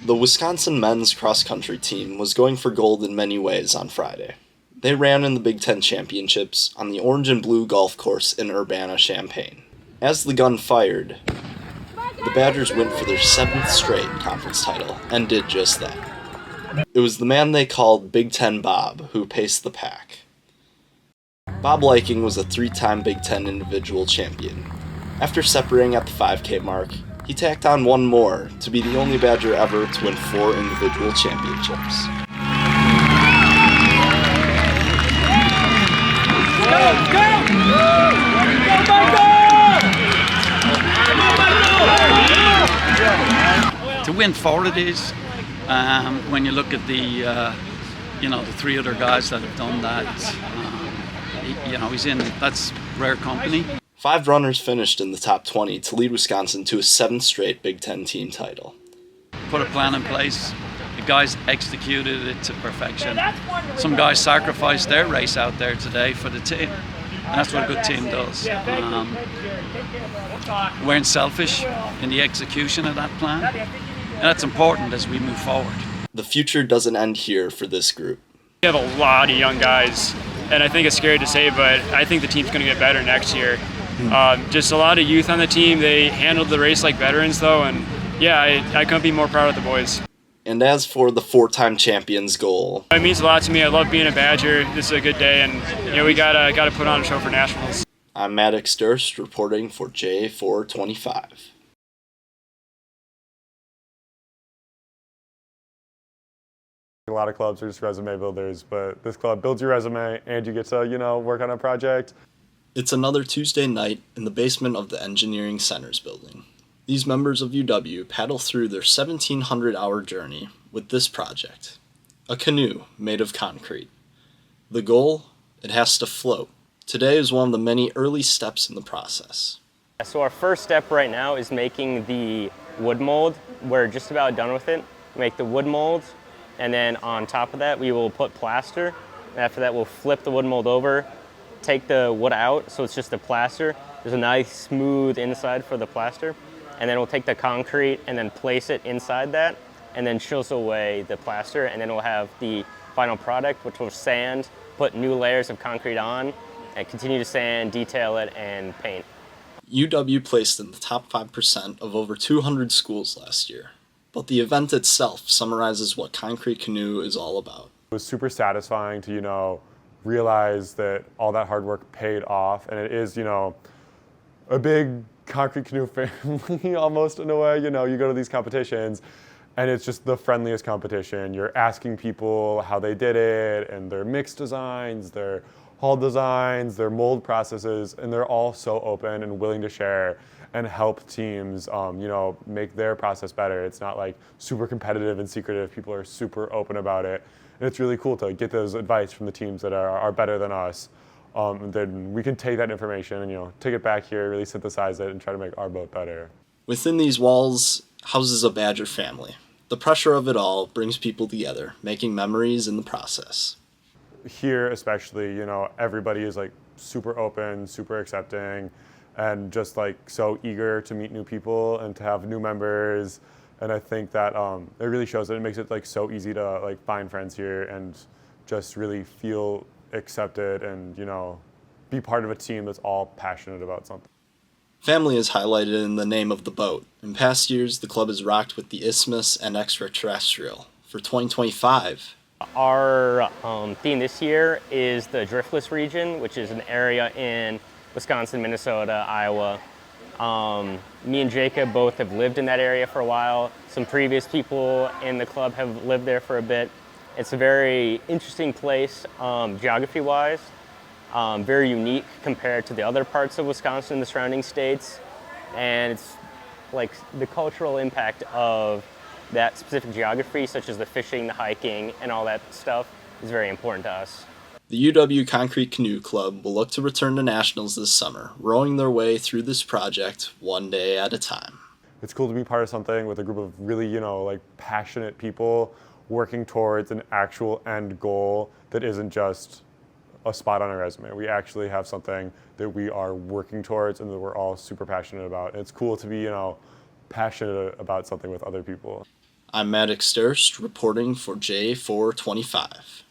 The Wisconsin men's cross-country team was going for gold in many ways on Friday. They ran in the Big Ten Championships on the orange and blue golf course in Urbana-Champaign. As the gun fired, the Badgers went for their 7th straight conference title, and did just that. It was the man they called Big Ten Bob who paced the pack. Bob Liking was a 3-time Big Ten individual champion. After separating at the 5K mark, he tacked on one more to be the only Badger ever to win 4 individual championships. To win 4 it is. When you look at the 3 other guys that have done that, he's in. That's rare company. 5 runners finished in the top 20 to lead Wisconsin to a 7th straight Big Ten team title. Put a plan in place. The guys executed it to perfection. Some guys sacrificed their race out there today for the team. And that's what a good team does. Weren't selfish in the execution of that plan. And that's important as we move forward. The future doesn't end here for this group. We have a lot of young guys, and I think it's scary to say, but I think the team's going to get better next year. Just a lot of youth on the team. They handled the race like veterans, though, and yeah, I couldn't be more proud of the boys. And as for the 4-time champions goal, it means a lot to me. I love being a Badger. This is a good day, and we gotta put on a show for nationals. I'm Maddox Durst reporting for J425. A lot of clubs are just resume builders, but this club builds your resume and you get to, work on a project. It's another Tuesday night in the basement of the Engineering Centers building. These members of UW paddle through their 1,700-hour journey with this project, a canoe made of concrete. The goal? It has to float. Today is one of the many early steps in the process. So our first step right now is making the wood mold. We're just about done with it. We make the wood mold, and then on top of that we will put plaster. And after that we'll flip the wood mold over, take the wood out so it's just the plaster. There's a nice smooth inside for the plaster. And then we'll take the concrete and then place it inside that, and then chisel away the plaster, and then we'll have the final product, which will sand, put new layers of concrete on, and continue to sand, detail it, and paint. UW placed in the top 5% of over 200 schools last year, but the event itself summarizes what Concrete Canoe is all about. It was super satisfying to, realize that all that hard work paid off, and it is, a big Concrete Canoe family almost in a way. You go to these competitions and it's just the friendliest competition. You're asking people how they did it and their mix designs, their hull designs, their mold processes, and they're all so open and willing to share and help teams, make their process better. It's not like super competitive and secretive. People are super open about it. And it's really cool to get those advice from the teams that are better than us. Then we can take that information and take it back here, really synthesize it, and try to make our boat better. Within these walls houses a Badger family. The pressure of it all brings people together, making memories in the process. Here especially, everybody is super open, super accepting, and just so eager to meet new people and to have new members. And I think that it really shows that it makes it so easy to find friends here and just really feel accepted and be part of a team that's all passionate about something. Family is highlighted in the name of the boat. In past years, the club has rocked with the Isthmus and Extraterrestrial. For 2025, our theme this year is the Driftless region, which is an area in Wisconsin, Minnesota, Iowa. Me and Jacob both have lived in that area for a while. Some previous people in the club have lived there for a bit. It's a very interesting place geography-wise, very unique compared to the other parts of Wisconsin and the surrounding states. And it's the cultural impact of that specific geography, such as the fishing, the hiking, and all that stuff, is very important to us. The UW Concrete Canoe Club will look to return to nationals this summer, rowing their way through this project one day at a time. It's cool to be part of something with a group of really, passionate people working towards an actual end goal that isn't just a spot on a resume. We actually have something that we are working towards and that we're all super passionate about. And it's cool to be, passionate about something with other people. I'm Maddox Durst, reporting for J425.